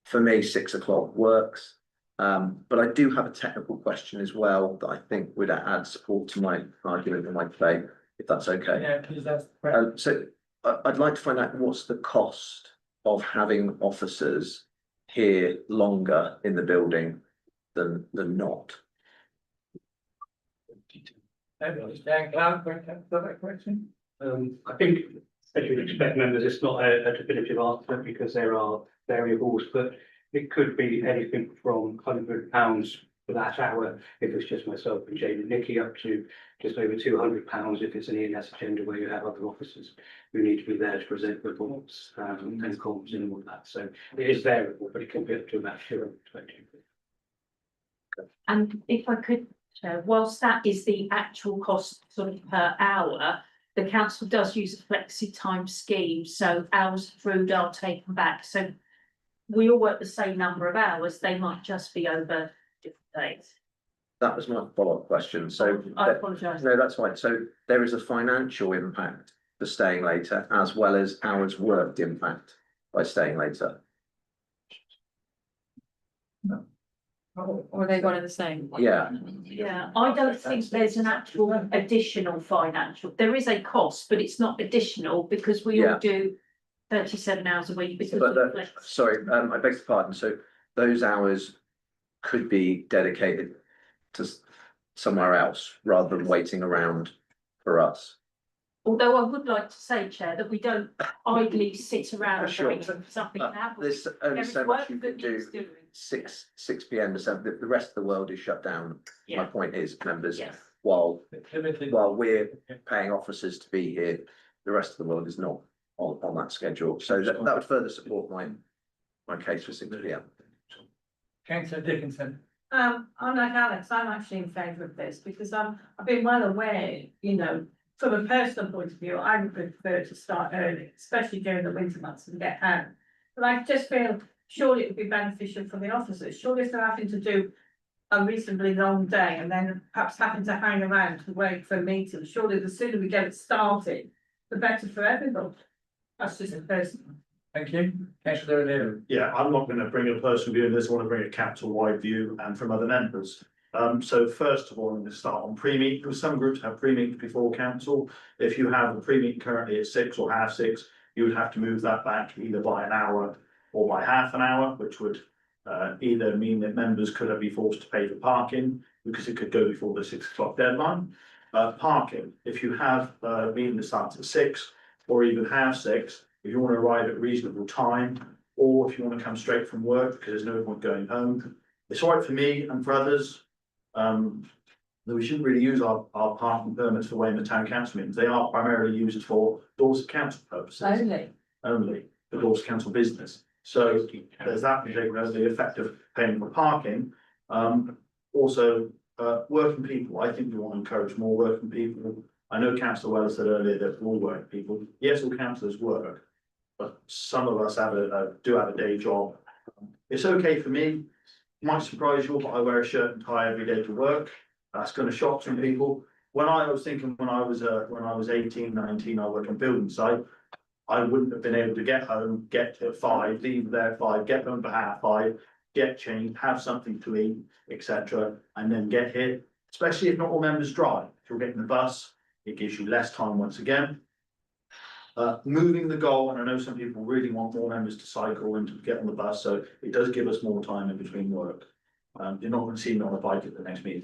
Speaker 1: For me, 6 o'clock works. But I do have a technical question as well that I think would add support to my argument and my debate, if that's okay.
Speaker 2: Yeah, please ask the question.
Speaker 1: So I'd like to find out what's the cost of having officers here longer in the building than not.
Speaker 2: Dan Clark, going to answer that question?
Speaker 6: I think, as you'd expect, members, it's not a definitive answer because there are variables, but it could be anything from £100 for that hour if it's just myself and Jane and Nikki, up to just over £200 if it's an ENS agenda where you have other officers who need to be there to present reports and comms and all that. So it is variable, but it can be up to about £220.
Speaker 3: And if I could, Chair, whilst that is the actual cost sort of per hour, the council does use a flexi time scheme, so hours of food are taken back. So we all work the same number of hours, they might just be over different days.
Speaker 1: That was my follow-up question. So
Speaker 3: I apologise.
Speaker 1: no, that's fine. So there is a financial impact for staying later as well as hours worked impact by staying later.
Speaker 12: Or are they one and the same?
Speaker 1: Yeah,
Speaker 3: Yeah, I don't think there's an actual additional financial, there is a cost, but it's not additional because we all
Speaker 1: Yeah.
Speaker 3: do 37 hours a week because
Speaker 1: but
Speaker 3: of flex.
Speaker 1: sorry, I beg your pardon. So those hours could be dedicated to somewhere else rather than waiting around for us.
Speaker 3: Although I would like to say, Chair, that we don't idly sit around
Speaker 1: Sure.
Speaker 3: waiting for something to happen.
Speaker 1: There's only
Speaker 3: There is
Speaker 1: so
Speaker 3: work
Speaker 1: much you
Speaker 3: that
Speaker 1: can
Speaker 3: needs
Speaker 1: do.
Speaker 3: doing.
Speaker 1: 6 PM to 7, the rest of the world is shut down. My
Speaker 3: Yeah,
Speaker 1: point is, members,
Speaker 3: yes.
Speaker 1: while
Speaker 2: Limited.
Speaker 1: we're paying officers to be here, the rest of the world is not on that schedule. So that would further support my case for 6 PM.
Speaker 2: Councillor Dickinson.
Speaker 13: I'm like Alex, I'm actually in favour of this because I've been well aware, you know, from a personal point of view, I would prefer to start early, especially during the winter months and get home. But I just feel surely it would be beneficial for the officers, surely if they're having to do a reasonably long day and then perhaps having to hang around to wait for a meeting, surely the sooner we get it started, the better for everybody. That's just a personal.
Speaker 2: Thank you. Councillor O'Leary.
Speaker 11: Yeah, I'm not going to bring a personal view of this, I want to bring a council-wide view and from other members. So first of all, I'm going to start on pre-meet, because some groups have pre-meet before council. If you have a pre-meet currently at 6 or half 6, you would have to move that back either by an hour or by half an hour, which would either mean that members could be forced to pay for parking because it could go before the 6 o'clock deadline. Parking, if you have meeting that starts at 6 or even half 6, if you want to arrive at a reasonable time, or if you want to come straight from work because there's no point going home, it's all right for me and for others. That we shouldn't really use our parking permits for Weymouth Town Council meetings. They are primarily used for Dorset Council purposes. Only for Dorset Council business. So there's that, the effect of paying for parking. Also, working people, I think we want to encourage more working people. I know Councillor Weller said earlier that all working people, yes, all councillors work, but some of us do have a day job. It's okay for me, might surprise you, but I wear a shirt and tie every day to work. That's going to shock some people. When I was 18, 19, I worked on building site. I wouldn't have been able to get home, get to 5, leave there at 5, get home for 5:30, get changed, have something to eat, etc., and then get here. Especially if not all members drive. If you're getting the bus, it gives you less time once again. Moving the goal, and I know some people really want more members to cycle and to get on the bus, so it does give us more time in between work. You're not going to see me on a bike at the next meeting.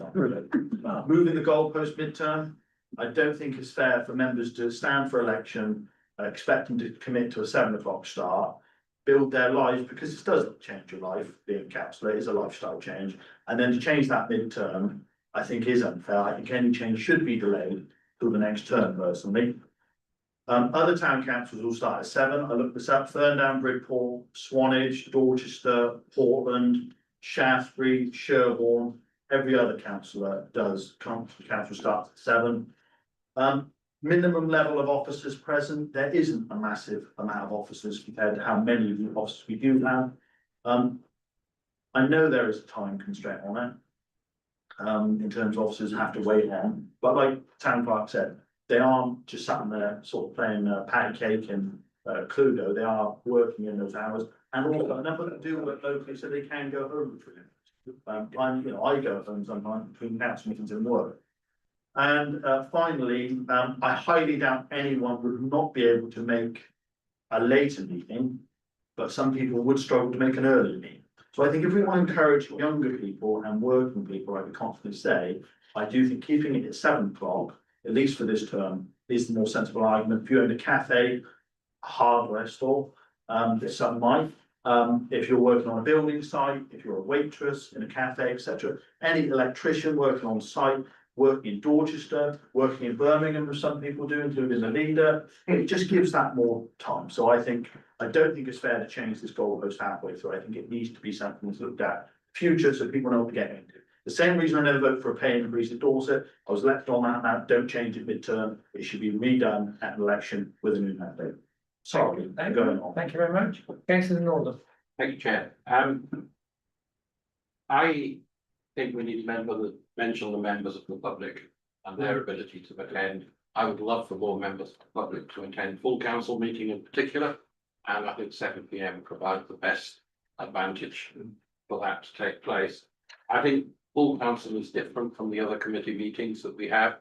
Speaker 11: Moving the goal post midterm, I don't think it's fair for members to stand for election, expecting to commit to a 7 o'clock start, build their lives, because it does change your life, being a councillor, it is a lifestyle change, and then to change that midterm, I think is unfair. I think any change should be delayed till the next term, personally. Other town councils will start at 7. I looked this up: Ferndown, Bridport, Swanage, Dorchester, Portland, Shaftesbury, Sherborne. Every other councillor does. Council starts at 7. Minimum level of officers present. There isn't a massive amount of officers compared to how many of the officers we do have. I know there is a time constraint on it. In terms of officers have to wait on, but like Town Clerk said, they aren't just sat in there sort of playing patty cake and Cluedo. They are working in those hours, and also a number of them do work locally, so they can go home between it. I go home sometimes between council meetings and work. And finally, I highly doubt anyone would not be able to make a later meeting, but some people would struggle to make an early meeting. So I think if we want to encourage younger people and working people, I would confidently say, I do think keeping it at 7 o'clock, at least for this term, is the more sensible argument. If you own a cafe, a hardware store, some might. If you're working on a building site, if you're a waitress in a cafe, etc., any electrician working on site, working in Dorchester, working in Birmingham, as some people do, including the leader, it just gives that more time. So I don't think it's fair to change this goalpost halfway through. I think it needs to be something that's looked at future, so people know what to get into. The same reason I never vote for a pay increase at Dorset. I was left on that now. Don't change it midterm. It should be redone at an election with a new mandate. Sorry, going on.
Speaker 2: Thank you very much. Councillor Northern.
Speaker 4: Thank you, Chair. I think we need to mention the members of the public and their ability to attend. I would love for more members of the public to attend full council meeting in particular, and I think 7 PM provides the best advantage for that to take place. I think full council is different from the other committee meetings that we have.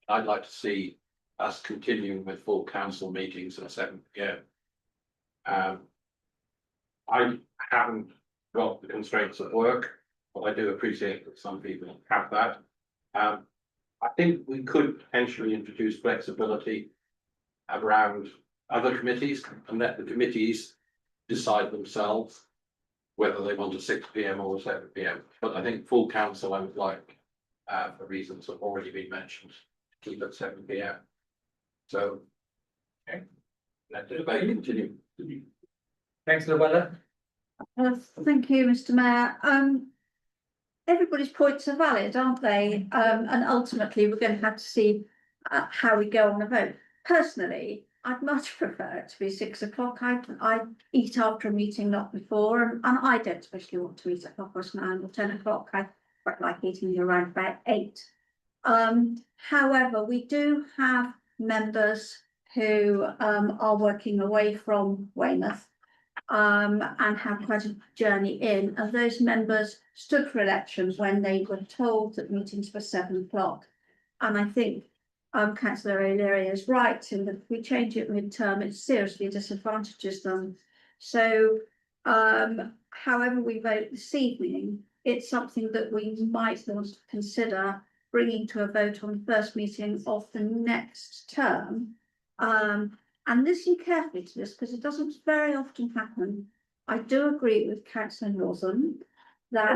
Speaker 4: I'd like to see us continuing with full council meetings at 7 PM. I haven't got the constraints of work, but I do appreciate that some people have that. I think we could potentially introduce flexibility around other committees and let the committees decide themselves whether they want a 6 PM or a 7 PM. But I think full council, I would like, for reasons that have already been mentioned, to keep at 7 PM. So, okay, let the debate continue.
Speaker 2: Councillor Weller.
Speaker 10: Thank you, Mr. Mayor. Everybody's points are valid, aren't they? And ultimately, we're going to have to see how we go on a vote. Personally, I'd much prefer it to be 6 o'clock. I eat after a meeting, not before, and I don't especially want to eat at 9 or 10 o'clock. I quite like eating around about 8. However, we do have members who are working away from Weymouth and have quite a journey in, and those members stood for elections when they were told that meetings were 7 o'clock. And I think Councillor O'Leary is right in that if we change it midterm, it seriously disadvantages them. So however we vote this evening, it's something that we might want to consider bringing to a vote on the first meeting of the next term. And listen carefully to this, because it doesn't very often happen. I do agree with councillor Northern that.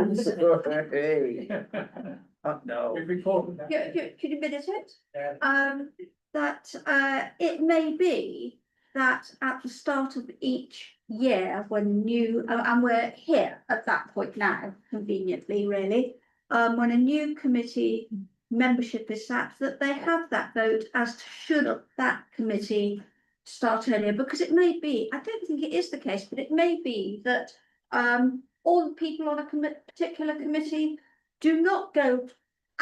Speaker 1: No.
Speaker 2: We've recorded that.
Speaker 10: Could you minute it?
Speaker 2: Yeah.
Speaker 10: That it may be that at the start of each year, when new, and we're here at that point now, conveniently, really. When a new committee membership is sat, that they have that vote as to should that committee start earlier, because it may be, I don't think it is the case, but it may be that all the people on a particular committee do not go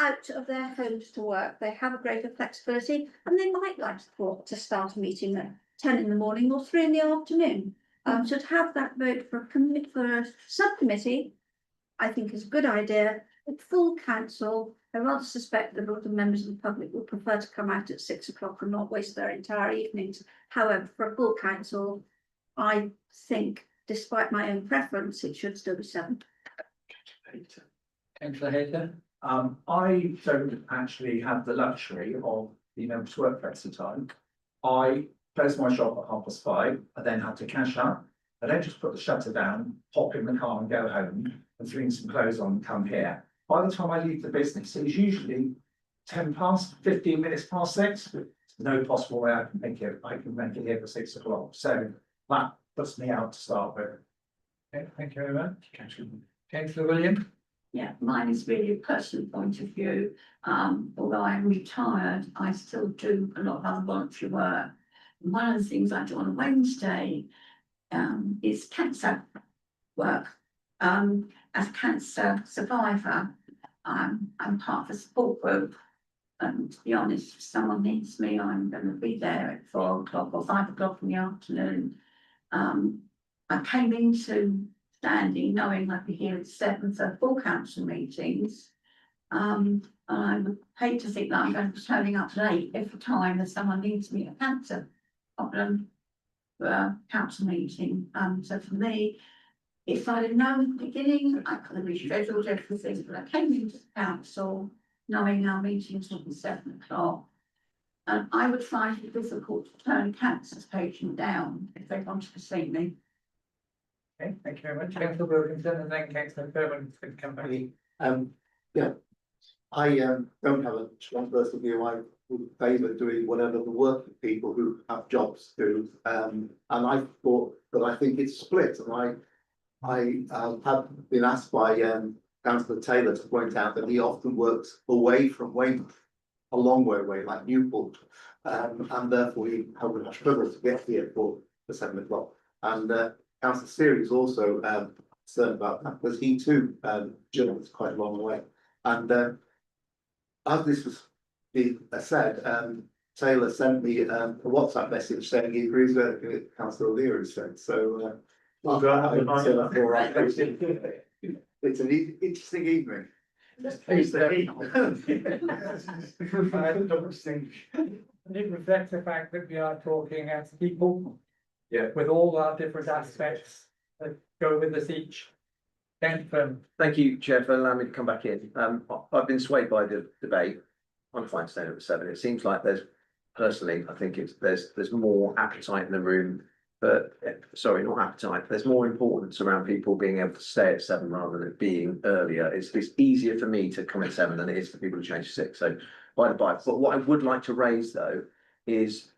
Speaker 10: out of their homes to work. They have a greater flexibility, and they might like to start a meeting at 10 in the morning or 3 in the afternoon. So to have that vote for a subcommittee, I think is a good idea. With full council, I rather suspect that a lot of members of the public would prefer to come out at 6 o'clock and not waste their entire evenings. However, for a full council, I think, despite my own preference, it should still be 7.
Speaker 2: Councillor Hayter.
Speaker 11: I don't actually have the luxury of being able to work extra time. I close my shop at 5:30. I then have to cash up. I don't just put the shutter down, hop in the car and go home and fling some clothes on and come here. By the time I leave the business, it's usually 10 past, 15 minutes past 6. There's no possible way I can make it. I can make it here for 6 o'clock. So that puts me out to start with.
Speaker 2: Okay, thank you very much. Councillor William.
Speaker 3: Yeah, mine is really a personal point of view. Although I'm retired, I still do a lot of other voluntary work. One of the things I do on a Wednesday is cancer work. As a cancer survivor, I'm part of a support group. And to be honest, if someone needs me, I'm going to be there at 4 o'clock or 5 o'clock in the afternoon. I came into standing knowing I'd be here at 7 for full council meetings. And I would hate to think that I'm going to be turning up late every time that someone needs me at cancer problem council meeting. So for me, if I'd have known at the beginning, I could have rescheduled everything, but I came into the council knowing our meetings would be 7 o'clock. And I would find it difficult to turn a cancer patient down if they wanted to see me.
Speaker 2: Okay, thank you very much. Councillor Wilkinson and then Councillor Fairman can come back.
Speaker 8: Yeah, I don't have a strong personal view. I would favour doing whatever the working people who have jobs do. And I thought, but I think it's split. And I have been asked by Councillor Taylor to point out that he often works away from Weymouth, a long way away, like Newport, and therefore he would have struggled to get here for 7 o'clock. And Councillor Seary is also concerned about that, because he too journeys quite a long way. And as this was being said, Taylor sent me a WhatsApp message saying he agrees with everything that Councillor O'Leary said. So it's an interesting evening.
Speaker 2: And it reflects the fact that we are talking as people.
Speaker 1: Yeah.
Speaker 2: With all our different aspects that go with us each.
Speaker 1: Thank you, Chair, for allowing me to come back in. I've been swayed by the debate. I'm fine staying at 7. It seems like personally, I think there's more appetite in the room. But sorry, not appetite. There's more importance around people being able to stay at 7 rather than it being earlier. It's easier for me to come at 7 than it is for people to change to 6. So by the by, but what I would like to raise though is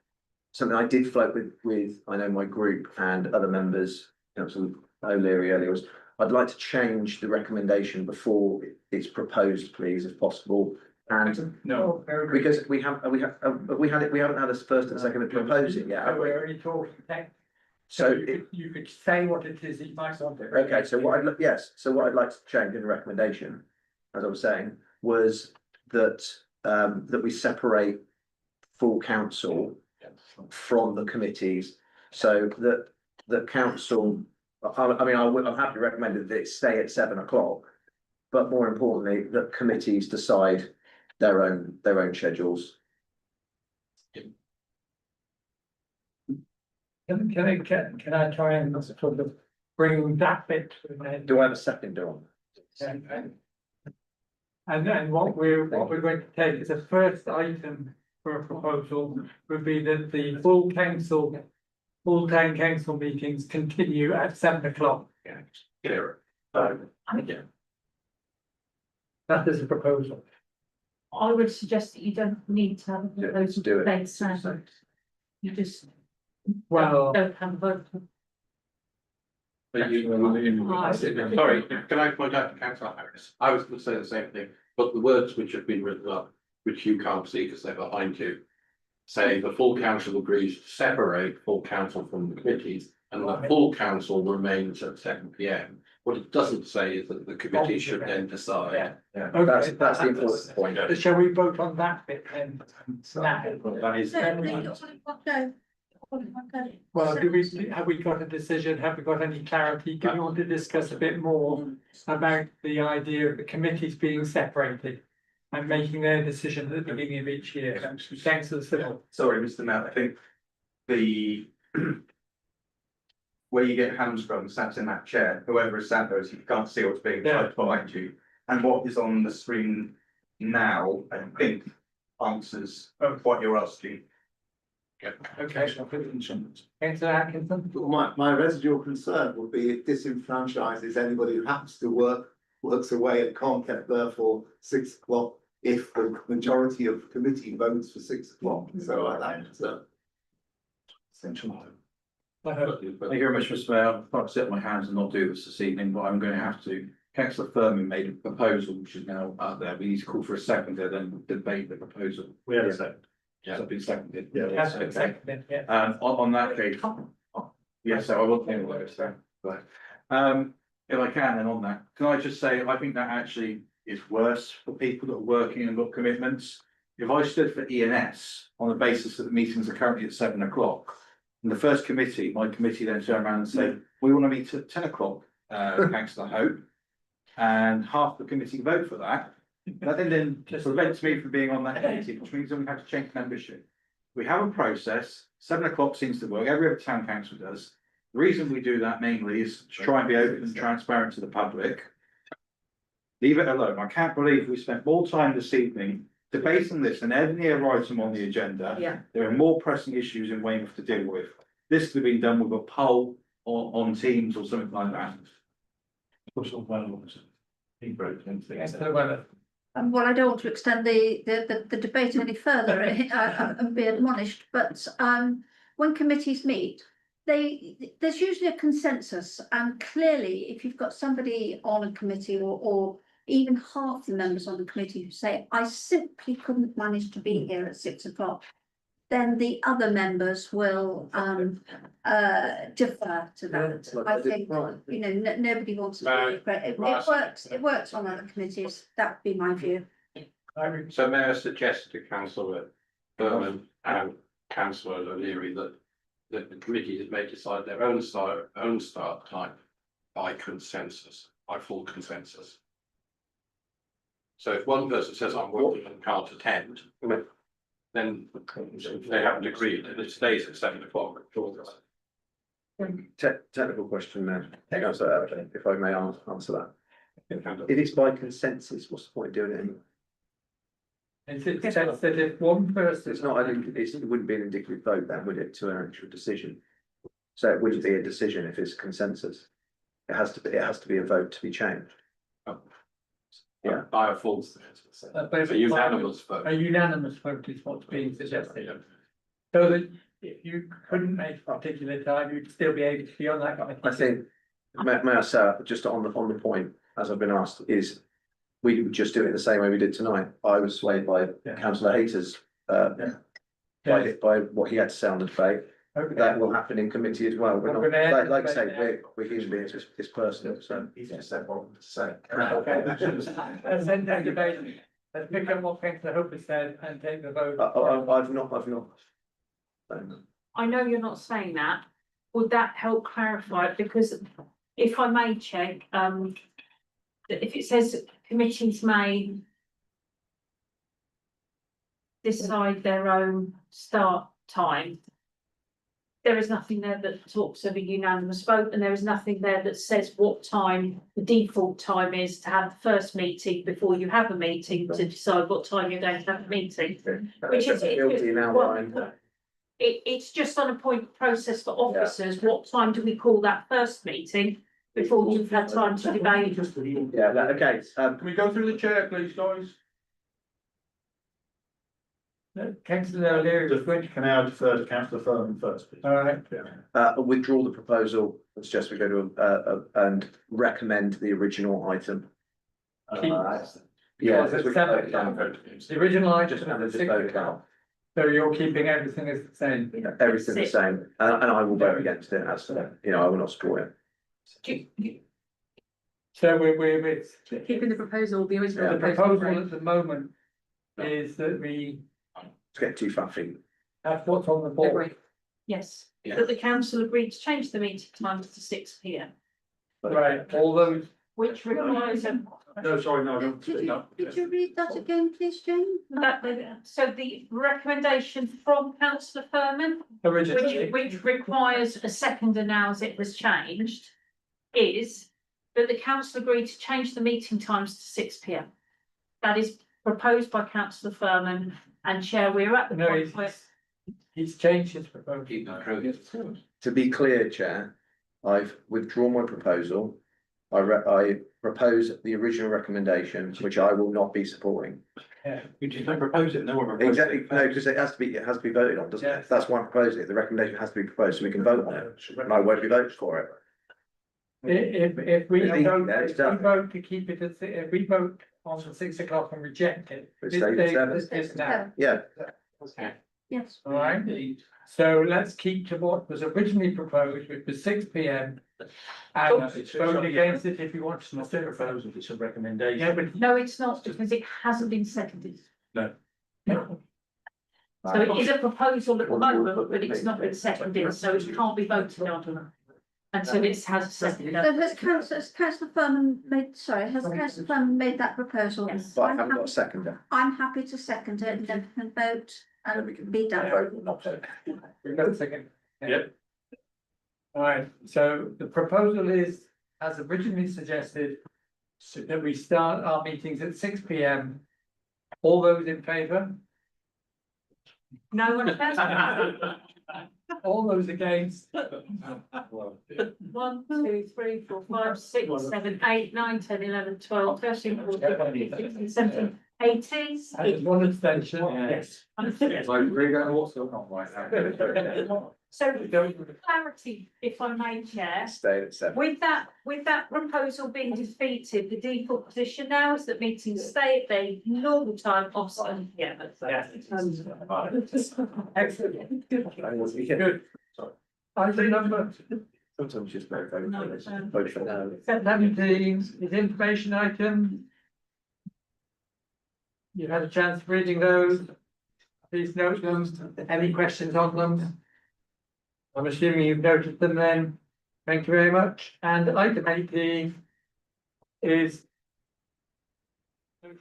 Speaker 1: something I did float with I know my group and other members, Councillor O'Leary earlier, was I'd like to change the recommendation before it's proposed, please, if possible. And
Speaker 2: No,
Speaker 1: because we haven't had a first and second to propose it yet. Have we?
Speaker 2: we're only talking text.
Speaker 1: So
Speaker 2: You could say what it is you might want to.
Speaker 1: okay, so what I'd like to change in the recommendation, as I was saying, was that that we separate full council from the committees, so that the council, I'm happy to recommend that it stay at 7 o'clock, but more importantly, that committees decide their own schedules.
Speaker 2: Can I try and sort of bring that bit to an end?
Speaker 1: Do I have a second, Dawn?
Speaker 2: And what we're going to take as a first item for a proposal would be that the full town council meetings continue at 7 o'clock.
Speaker 4: Clear.
Speaker 2: Yeah. That is a proposal.
Speaker 3: I would suggest that you don't need to have
Speaker 1: Yeah,
Speaker 3: those
Speaker 1: do it.
Speaker 3: debates now. You just
Speaker 2: Well,
Speaker 3: don't have a vote.
Speaker 4: But sorry, can I point out to Councillor Harris? I was going to say the same thing, but the words which have been written up, which you can't see because they're behind you, say the full council agrees to separate full council from the committees, and the full council remains at 7 p.m. What it doesn't say is that the committee should then decide.
Speaker 2: okay.
Speaker 1: That's the important point.
Speaker 2: Shall we vote on that bit then? Now?
Speaker 7: That is.
Speaker 2: Well, have we got a decision? Have we got any clarity? Do you want to discuss a bit more about the idea of the committees being separated and making their decision at the beginning of each year? Councillor Civil.
Speaker 5: Sorry, Mr. Mayor, I think the where you get hamstrung sat in that chair, whoever is sat there, you can't see what's being typed behind you. And what is on the screen now, I think, answers what you're asking.
Speaker 2: Okay. Councillor Atkinson.
Speaker 8: My residual concern would be it disenfranchises anybody who happens to works away and can't get there for 6 o'clock if the majority of committee votes for 6 o'clock, so like that, so.
Speaker 7: Essential. Thank you very much, Mr. Mayor. I'll probably sit on my hands and not do this evening, but I'm going to have to. Councillor Furman made a proposal, which is now up there. We need to call for a seconder, then debate the proposal.
Speaker 11: We had a second.
Speaker 7: Yeah, it's been seconded.
Speaker 2: That's
Speaker 7: Okay.
Speaker 2: seconded, yeah.
Speaker 7: On that case, yes, so I will think about it, so, but, if I can, then on that, can I just say, I think that actually is worse for people that are working and got commitments. If I stood for ENS on the basis that the meetings are currently at 7 o'clock, and the first committee, my committee then turn around and say, we want to meet at 10 o'clock, councillor Hope. And half the committee vote for that, that then prevents me from being on that committee, which means that we have to change membership. We have a process, 7 o'clock seems to work, every other town council does. The reason we do that mainly is to try and be open and transparent to the public. Leave it alone. I can't believe we spent more time this evening debating this than any other item on the agenda.
Speaker 12: Yeah.
Speaker 7: There are more pressing issues in Weymouth to deal with. This could have been done with a poll on Teams or something like that.
Speaker 10: Well, I don't want to extend the debate any further and be admonished, but when committees meet, there's usually a consensus, and clearly, if you've got somebody on a committee or even half the members on the committee who say, I simply couldn't manage to be here at 6 o'clock, then the other members will defer to that. I think, you know, nobody wants to be, it works on other committees, that would be my view.
Speaker 4: So may I suggest to Councillor Berman and Councillor O'Leary that the committee may decide their own start time by consensus, by full consensus. So if one person says I'm working and can't attend, then they haven't agreed and it stays at 7 o'clock.
Speaker 1: Technical question then, if I may answer that. If it's by consensus, what's the point of doing it anyway?
Speaker 2: It says that if one person.
Speaker 1: It's not, it wouldn't be an indicative vote then, would it, to an actual decision? So it wouldn't be a decision if it's consensus. It has to be a vote to be changed. Yeah.
Speaker 4: By a full. A unanimous vote.
Speaker 2: A unanimous vote is what's being suggested. So that if you couldn't make a particular time, you'd still be able to be on that committee.
Speaker 1: I think, may I say, just on the point, as I've been asked, is we would just do it the same way we did tonight. I was swayed by councillor Hayter's by what he had to say on the debate.
Speaker 2: Okay.
Speaker 1: That will happen in committee as well. We're not, like I say, we're human beings, it's personal, so.
Speaker 11: He's just said what to say.
Speaker 2: Okay. Let's end that debate. Let's pick up what councillor Hope has said and take the vote.
Speaker 1: I've not.
Speaker 3: I know you're not saying that. Would that help clarify it? Because if I may check, that if it says committees may decide their own start time, there is nothing there that talks of a unanimous vote, and there is nothing there that says what time the default time is to have the first meeting before you have a meeting to decide what time you're going to have a meeting. Which is,
Speaker 1: Guilty now, Ryan.
Speaker 3: it's just on a point process for officers, what time do we call that first meeting before you've had time to debate?
Speaker 1: Yeah, okay,
Speaker 9: Can we go through the chair, please, guys?
Speaker 2: Councillor O'Leary, which,
Speaker 11: Can I defer to councillor Furman first, please?
Speaker 2: all right,
Speaker 1: withdraw the proposal, it's just we go to, and recommend the original item. Yeah.
Speaker 2: Was it seven? The original item
Speaker 1: Just
Speaker 2: was
Speaker 1: just vote it
Speaker 2: six,
Speaker 1: out.
Speaker 2: so you're keeping everything as the same.
Speaker 1: Everything the same, and I will vote against it, as, you know, I will not support it.
Speaker 2: So we're,
Speaker 12: Keeping the proposal, the original.
Speaker 2: the proposal at the moment is that we
Speaker 1: It's getting too faffy.
Speaker 2: have what's on the board.
Speaker 12: Agree.
Speaker 3: Yes,
Speaker 4: Yeah.
Speaker 3: that the council agreed to change the meeting times to 6 p.m,
Speaker 2: Right, all those,
Speaker 3: which requires a.
Speaker 9: No, sorry, no, I don't.
Speaker 10: Could you read that again, please, Jane?
Speaker 3: So the recommendation from councillor Furman,
Speaker 2: originally,
Speaker 3: which requires a seconder now as it was changed, is that the council agreed to change the meeting times to 6 p.m. That is proposed by councillor Furman, and Chair, we're at the
Speaker 2: no,
Speaker 3: point where.
Speaker 2: he's changed his proposal.
Speaker 4: Keep that true.
Speaker 1: To be clear, Chair, I've withdrawn my proposal. I propose the original recommendation, which I will not be supporting.
Speaker 7: You just don't propose it, no one proposes
Speaker 1: Exactly,
Speaker 7: it.
Speaker 1: no, because it has to be voted on, doesn't
Speaker 2: Yeah.
Speaker 1: it? That's why I'm proposing it, the recommendation has to be proposed, so we can vote on it, and I won't be voting for it.
Speaker 2: If we
Speaker 1: It's easy,
Speaker 2: vote,
Speaker 1: there, it's
Speaker 2: if we
Speaker 1: done.
Speaker 2: vote to keep it at, if we vote on the 6 o'clock and reject it,
Speaker 1: It
Speaker 2: this
Speaker 1: stays at
Speaker 2: stays
Speaker 1: seven.
Speaker 2: as is now,
Speaker 1: Yeah,
Speaker 10: Yes.
Speaker 2: all right? So let's keep to what was originally proposed, which was 6 p.m. And vote against it if you want
Speaker 9: It's
Speaker 2: to.
Speaker 9: not a proposal, it's a recommendation.
Speaker 2: Yeah, but
Speaker 3: No, it's not, because it hasn't been seconded.
Speaker 9: No.
Speaker 3: So it is a proposal at the moment, but it's not been seconded, so it can't be voted on until it has a seconder.
Speaker 10: So has councillor Furman made, sorry, has councillor Furman made that proposal?
Speaker 3: Yes.
Speaker 1: but I haven't got a seconder.
Speaker 10: I'm happy to second it and then we can vote and be done.
Speaker 2: We've got a second.
Speaker 9: Yep.
Speaker 2: All right, so the proposal is, as originally suggested, so that we start our meetings at 6 p.m. All those in favour?
Speaker 3: No one against?
Speaker 2: All those against?
Speaker 3: 1, 2, 3, 4, 5, 6, 7, 8, 9, 10, 11, 12, 13, 14, 15, 16, 17, 18.
Speaker 2: And there's one abstention.
Speaker 9: Yes.
Speaker 3: So clarity, if I may, Chair,
Speaker 1: Stay at 7.
Speaker 3: with that proposal being defeated, the default position now is that meetings stay at their normal time of 7 p.m.
Speaker 2: Excellent.
Speaker 1: Good.
Speaker 2: Item number
Speaker 1: Sometimes just vote for
Speaker 3: No,
Speaker 1: it. Vote for no.
Speaker 2: 17 is information item. You've had a chance of reading those. Please note them. Any questions on them? I'm assuming you've noted them then. Thank you very much. And item 18 is.
Speaker 1: I think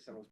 Speaker 1: someone's